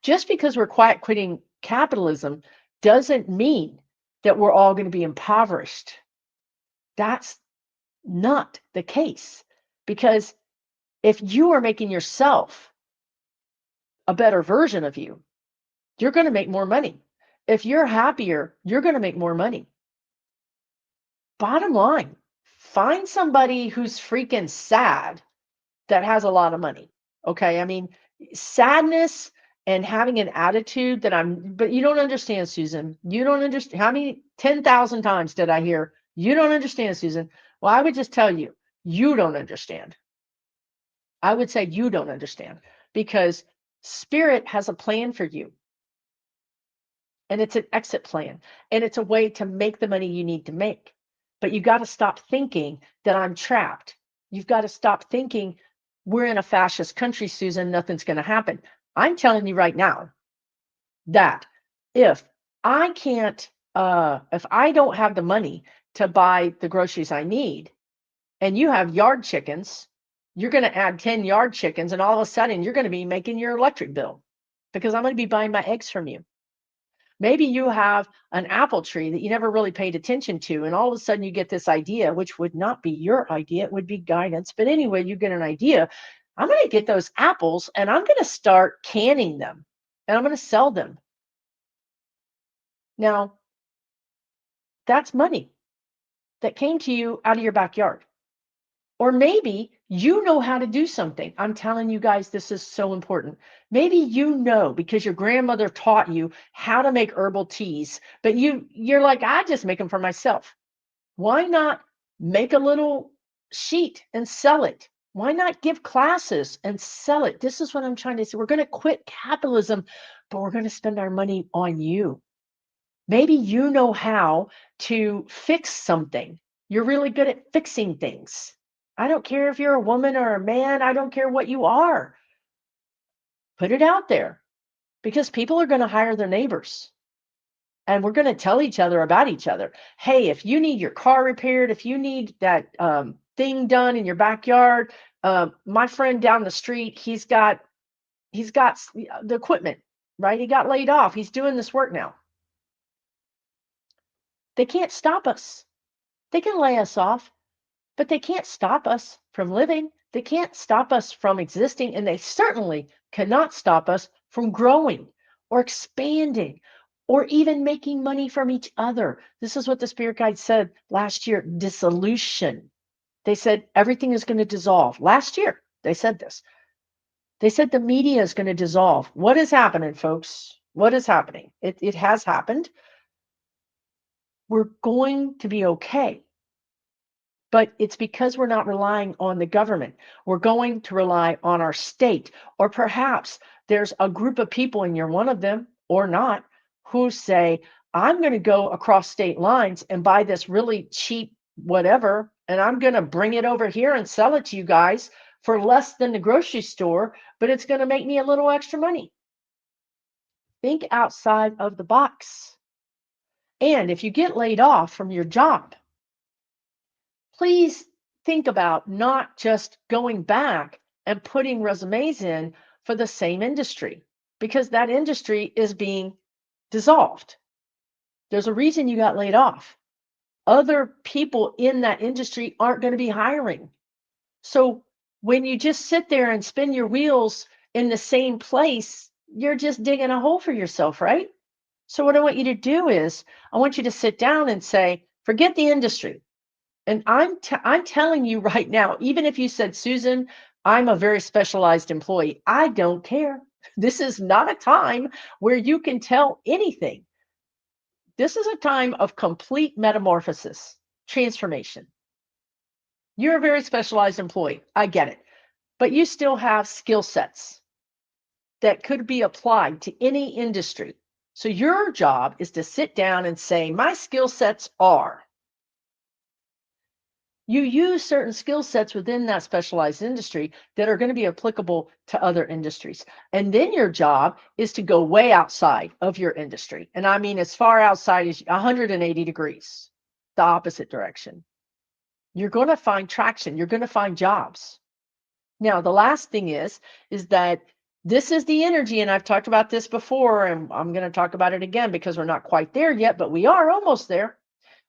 [SPEAKER 1] Just because we're quiet quitting capitalism doesn't mean that we're all going to be impoverished. That's not the case. Because if you are making yourself a better version of you, you're going to make more money. If you're happier, you're going to make more money. Bottom line, find somebody who's freaking sad that has a lot of money. Okay. I mean, sadness and having an attitude but you don't understand, Susan. You don't understand. How many 10,000 times did I hear, you don't understand, Susan? Well, I would just tell you, you don't understand. I would say you don't understand because spirit has a plan for you. And it's an exit plan. And it's a way to make the money you need to make. But you got to stop thinking that I'm trapped. You've got to stop thinking we're in a fascist country, Susan, nothing's going to happen. I'm telling you right now that if I can't, if I don't have the money to buy the groceries I need, and you have yard chickens, you're going to add 10 yard chickens, and all of a sudden you're going to be making your electric bill because I'm going to be buying my eggs from you. Maybe you have an apple tree that you never really paid attention to, and all of a sudden you get this idea, which would not be your idea, it would be guidance. But anyway, you get an idea. I'm going to get those apples and I'm going to start canning them and I'm going to sell them. Now, that's money that came to you out of your backyard. Or maybe you know how to do something. I'm telling you guys, this is so important. Maybe you know because your grandmother taught you how to make herbal teas, but you're like, I just make them for myself. Why not make a little sheet and sell it? Why not give classes and sell it? This is what I'm trying to say. We're going to quit capitalism, but we're going to spend our money on you. Maybe you know how to fix something. You're really good at fixing things. I don't care if you're a woman or a man, I don't care what you are. Put it out there because people are going to hire their neighbors and we're going to tell each other about each other. Hey, if you need your car repaired, if you need that thing done in your backyard, my friend down the street, he's got the equipment, right? He got laid off. He's doing this work now. They can't stop us. They can lay us off, but they can't stop us from living. They can't stop us from existing, and they certainly cannot stop us from growing or expanding or even making money from each other. This is what the spirit guide said last year, dissolution. They said everything is going to dissolve. Last year, they said this. They said the media is going to dissolve. What is happening, folks? What is happening? It has happened. We're going to be okay. But it's because we're not relying on the government. We're going to rely on our state. Or perhaps there's a group of people, and you're one of them or not, who say, I'm going to go across state lines and buy this really cheap whatever, and I'm going to bring it over here and sell it to you guys for less than the grocery store, but it's going to make me a little extra money. Think outside of the box. And if you get laid off from your job, please think about not just going back and putting resumes in for the same industry because that industry is being dissolved. There's a reason you got laid off. Other people in that industry aren't going to be hiring. So when you just sit there and spin your wheels in the same place, you're just digging a hole for yourself, right? So what I want you to do is I want you to sit down and say, forget the industry. And I'm telling you right now, even if you said, Susan, I'm a very specialized employee, I don't care. This is not a time where you can tell anything. This is a time of complete metamorphosis, transformation. You're a very specialized employee. I get it. But you still have skill sets that could be applied to any industry. So your job is to sit down and say, my skill sets are. You use certain skill sets within that specialized industry that are going to be applicable to other industries. And then your job is to go way outside of your industry. And I mean, as far outside as 180 degrees, the opposite direction. You're going to find traction. You're going to find jobs. Now, the last thing is that this is the energy, and I've talked about this before, and I'm going to talk about it again because we're not quite there yet, but we are almost there.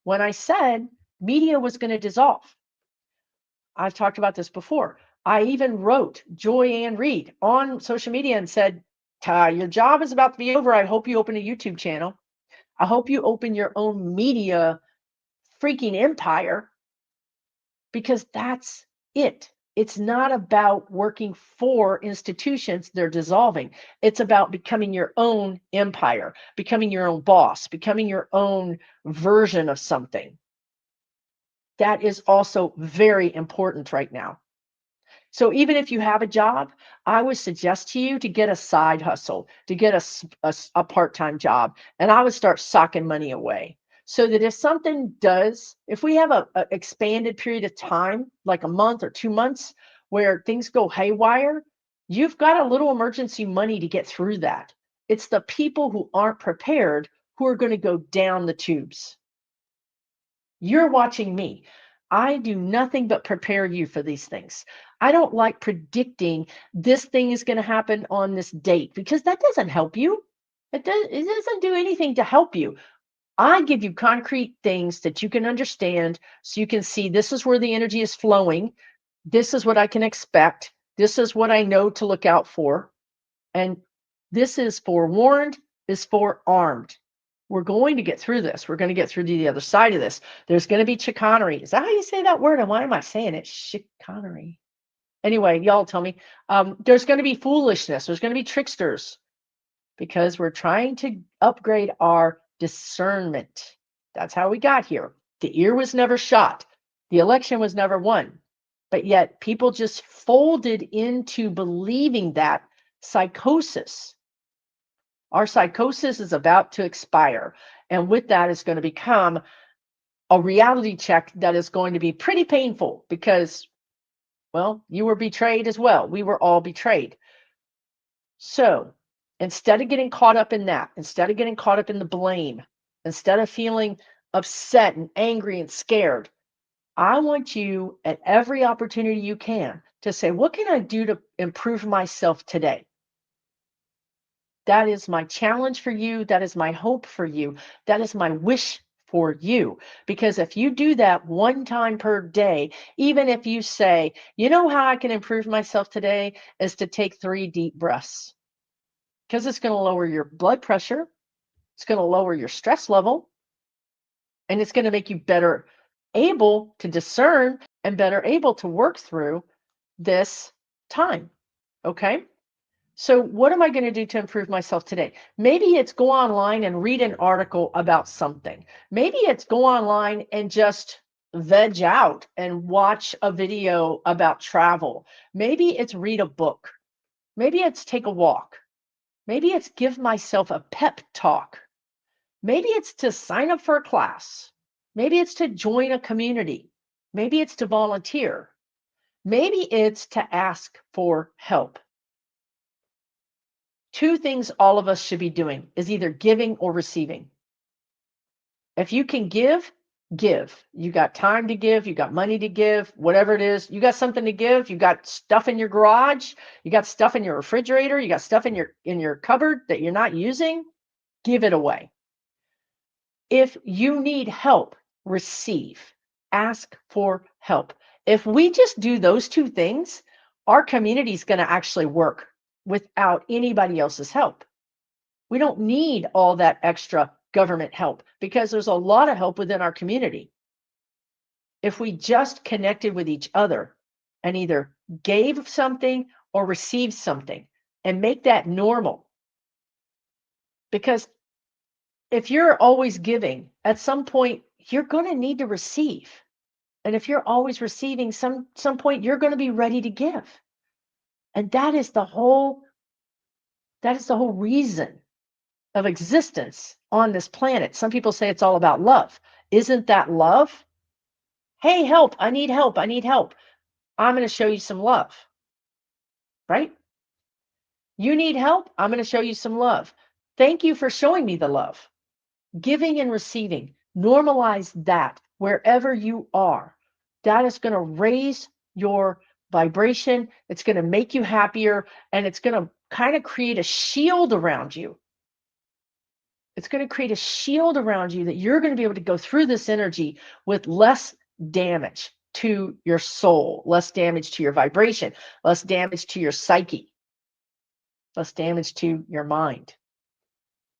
[SPEAKER 1] When I said media was going to dissolve, I've talked about this before. I even wrote Joy Ann Reid on social media and said, your job is about to be over. I hope you open a YouTube channel. I hope you open your own media freaking empire because that's it. It's not about working for institutions. They're dissolving. It's about becoming your own empire, becoming your own boss, becoming your own version of something. That is also very important right now. So even if you have a job, I would suggest to you to get a side hustle, to get a part-time job, and I would start socking money away so that if something does, if we have a expanded period of time, like a month or 2 months, where things go haywire, You've got a little emergency money to get through that. It's the people who aren't prepared who are going to go down the tubes. You're watching me. I do nothing but prepare you for these things. I don't like predicting this thing is going to happen on this date because that doesn't help you. It doesn't do anything to help you. I give you concrete things that you can understand so you can see this is where the energy is flowing. This is what I can expect. This is what I know to look out for. And this is forewarned, is forearmed. We're going to get through this. We're going to get through to the other side of this. There's going to be chicanery. Is that how you say that word? And why am I saying it? Chicanery. Anyway, y'all tell me. There's going to be foolishness. There's going to be tricksters because we're trying to upgrade our discernment. That's how we got here. The ear was never shot. The election was never won. But yet people just folded into believing that psychosis. Our psychosis is about to expire. And with that is going to become a reality check that is going to be pretty painful because, well, you were betrayed as well. We were all betrayed. So instead of getting caught up in that, instead of getting caught up in the blame, instead of feeling upset and angry and scared, I want you at every opportunity you can to say, what can I do to improve myself today? That is my challenge for you. That is my hope for you. That is my wish for you. Because if you do that one time per day, even if you say, you know how I can improve myself today is to take 3 deep breaths, because it's going to lower your blood pressure. It's going to lower your stress level, and it's going to make you better able to discern and better able to work through this time. Okay. So, what am I going to do to improve myself today? Maybe it's go online and read an article about something. Maybe it's go online and just veg out and watch a video about travel. Maybe it's read a book. Maybe it's take a walk. Maybe it's give myself a pep talk. Maybe it's to sign up for a class. Maybe it's to join a community. Maybe it's to volunteer. Maybe it's to ask for help. 2 things all of us should be doing is either giving or receiving. If you can give, give. You got time to give, you got money to give, whatever it is, you got something to give, you got stuff in your garage, you got stuff in your refrigerator, you got stuff in your cupboard that you're not using, give it away. If you need help, receive. Ask for help. If we just do those 2 things, our community is going to actually work without anybody else's help. We don't need all that extra government help because there's a lot of help within our community. If we just connected with each other and either gave something or received something and make that normal. Because if you're always giving, at some point you're going to need to receive. And if you're always receiving, some point you're going to be ready to give. And that is the whole reason of existence on this planet. Some people say it's all about love. Isn't that love? Hey, help, I need help. I need help. I'm going to show you some love. Right? You need help? I'm going to show you some love. Thank you for showing me the love. Giving and receiving. Normalize that wherever you are. That is going to raise your vibration. It's going to make you happier, and it's going to kind of create a shield around you. It's going to create a shield around you that you're going to be able to go through this energy with less damage to your soul, less damage to your vibration, less damage to your psyche, less damage to your mind.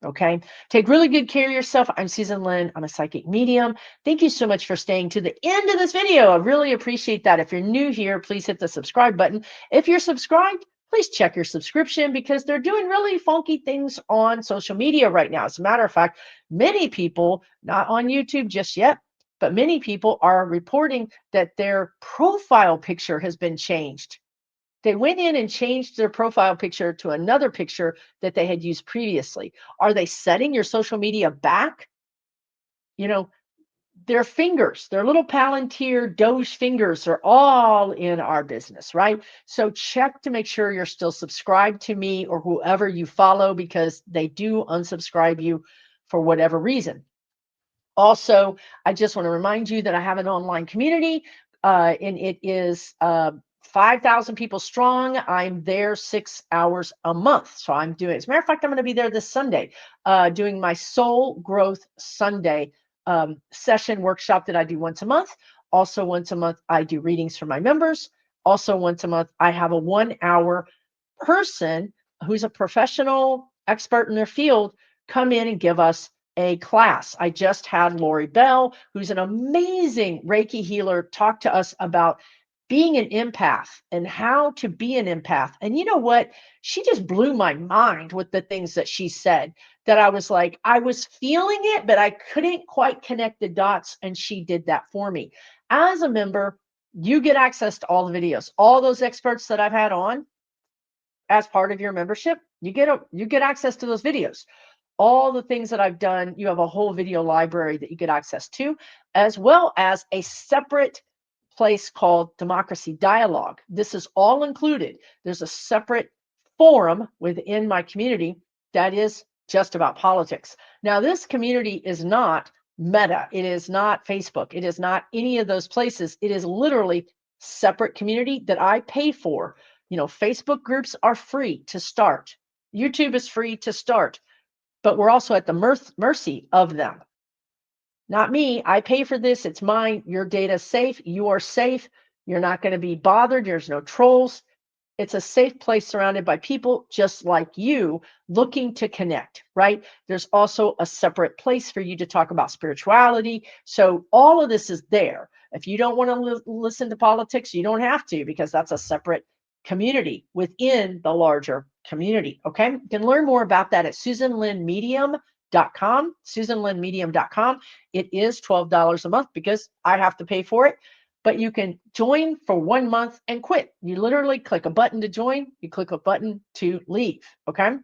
[SPEAKER 1] Okay. Take really good care of yourself. I'm Susan Lynn. I'm a psychic medium. Thank you so much for staying to the end of this video. I really appreciate that. If you're new here, please hit the subscribe button. If you're subscribed, please check your subscription because they're doing really funky things on social media right now. As a matter of fact, many people, not on YouTube just yet, but many people are reporting that their profile picture has been changed. They went in and changed their profile picture to another picture that they had used previously. Are they setting your social media back? You know, their fingers, their little Palantir Doge fingers are all in our business, right? So check to make sure you're still subscribed to me or whoever you follow, because they do unsubscribe you for whatever reason. Also, I just want to remind you that I have an online community, and it is 5,000 people strong. I'm there 6 hours a month. So I'm doing, as a matter of fact, I'm going to be there this Sunday, doing my Soul Growth Sunday session workshop that I do once a month. Also, once a month, I do readings for my members. Also, once a month, I have a 1 hour person who's a professional expert in their field come in and give us a class. I just had Lori Bell, who's an amazing Reiki healer, talk to us about being an empath and how to be an empath. And you know what? She just blew my mind with the things that she said, that I was like, I was feeling it, but I couldn't quite connect the dots. And she did that for me. As a member, you get access to all the videos, all those experts that I've had on as part of your membership. You get access to those videos. All the things that I've done, you have a whole video library that you get access to, as well as a separate place called Democracy Dialogue. This is all included. There's a separate forum within my community that is just about politics. Now, this community is not Meta. It is not Facebook. It is not any of those places. It is literally separate community that I pay for. Facebook groups are free to start. YouTube is free to start, but we're also at the mercy of them. Not me. I pay for this. It's mine. Your data is safe. You are safe. You're not going to be bothered. There's no trolls. It's a safe place surrounded by people just like you looking to connect, right? There's also a separate place for you to talk about spirituality. So all of this is there. If you don't want to listen to politics, you don't have to, because that's a separate community within the larger community. Okay. You can learn more about that at SusanLynnMedium.com. SusanLynnMedium.com. It is $12 a month because I have to pay for it. But you can join for 1 month and quit. You literally click a button to join, you click a button to leave. Okay.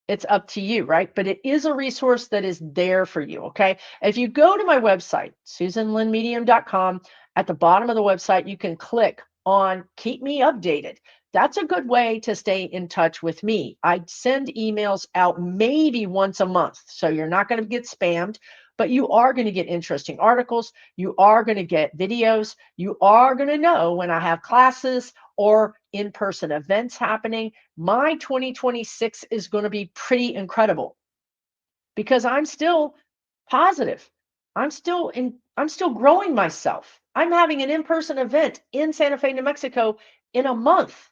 [SPEAKER 1] It's up to you, right? But it is a resource that is there for you. Okay. If you go to my website, SusanLynnMedium.com, at the bottom of the website, you can click on Keep Me Updated. That's a good way to stay in touch with me. I send emails out maybe once a month. So you're not going to get spammed, but you are going to get interesting articles. You are going to get videos. You are going to know when I have classes or in-person events happening. My 2026 is going to be pretty incredible because I'm still positive. I'm still growing myself. I'm having an in-person event in Santa Fe, New Mexico in a month.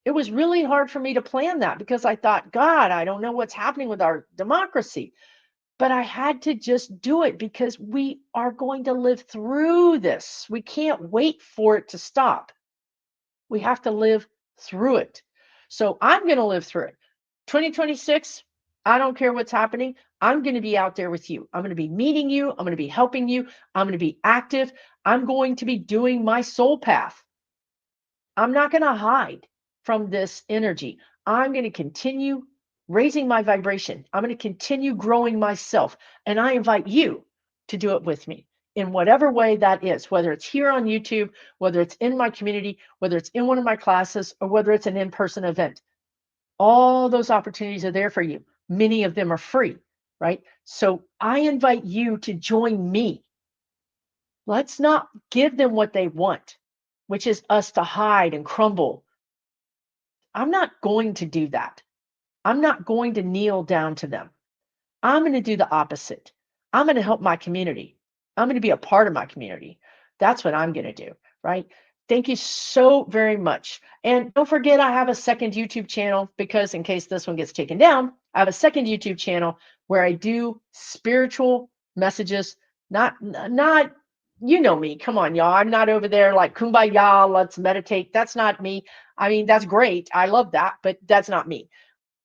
[SPEAKER 1] It was really hard for me to plan that because I thought, God, I don't know what's happening with our democracy. But I had to just do it because we are going to live through this. We can't wait for it to stop. We have to live through it. So I'm going to live through it. 2026, I don't care what's happening. I'm going to be out there with you. I'm going to be meeting you. I'm going to be helping you. I'm going to be active. I'm going to be doing my soul path. I'm not going to hide from this energy. I'm going to continue raising my vibration. I'm going to continue growing myself. And I invite you to do it with me in whatever way that is, whether it's here on YouTube, whether it's in my community, whether it's in one of my classes, or whether it's an in-person event. All those opportunities are there for you. Many of them are free, right? So I invite you to join me. Let's not give them what they want, which is us to hide and crumble. I'm not going to do that. I'm not going to kneel down to them. I'm going to do the opposite. I'm going to help my community. I'm going to be a part of my community. That's what I'm going to do, right? Thank you so very much. And don't forget, I have a second YouTube channel because in case this one gets taken down, I have a second YouTube channel where I do spiritual messages, not, you know me. Come on, y'all. I'm not over there like kumbaya, let's meditate. That's not me. I mean, that's great. I love that, but that's not me.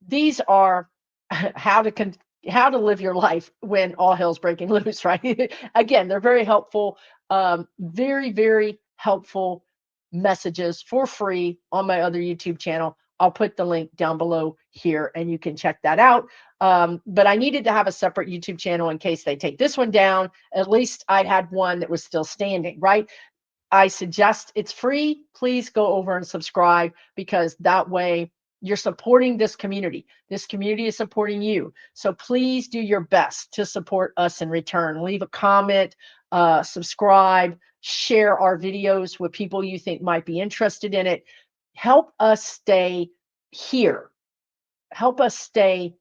[SPEAKER 1] These are how to live your life when all hell's breaking loose, right? Again, they're very helpful, very, very helpful messages for free on my other YouTube channel. I'll put the link down below here and you can check that out. But I needed to have a separate YouTube channel in case they take this one down. At least I had one that was still standing, right? I suggest it's free. Please go over and subscribe, because that way you're supporting this community. This community is supporting you. So please do your best to support us in return. Leave a comment, subscribe, share our videos with people you think might be interested in it. Help us stay here. Help us stay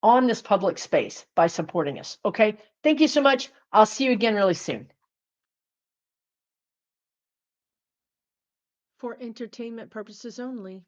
[SPEAKER 1] on this public space by supporting us. Okay. Thank you so much. I'll see you again really soon. For entertainment purposes only.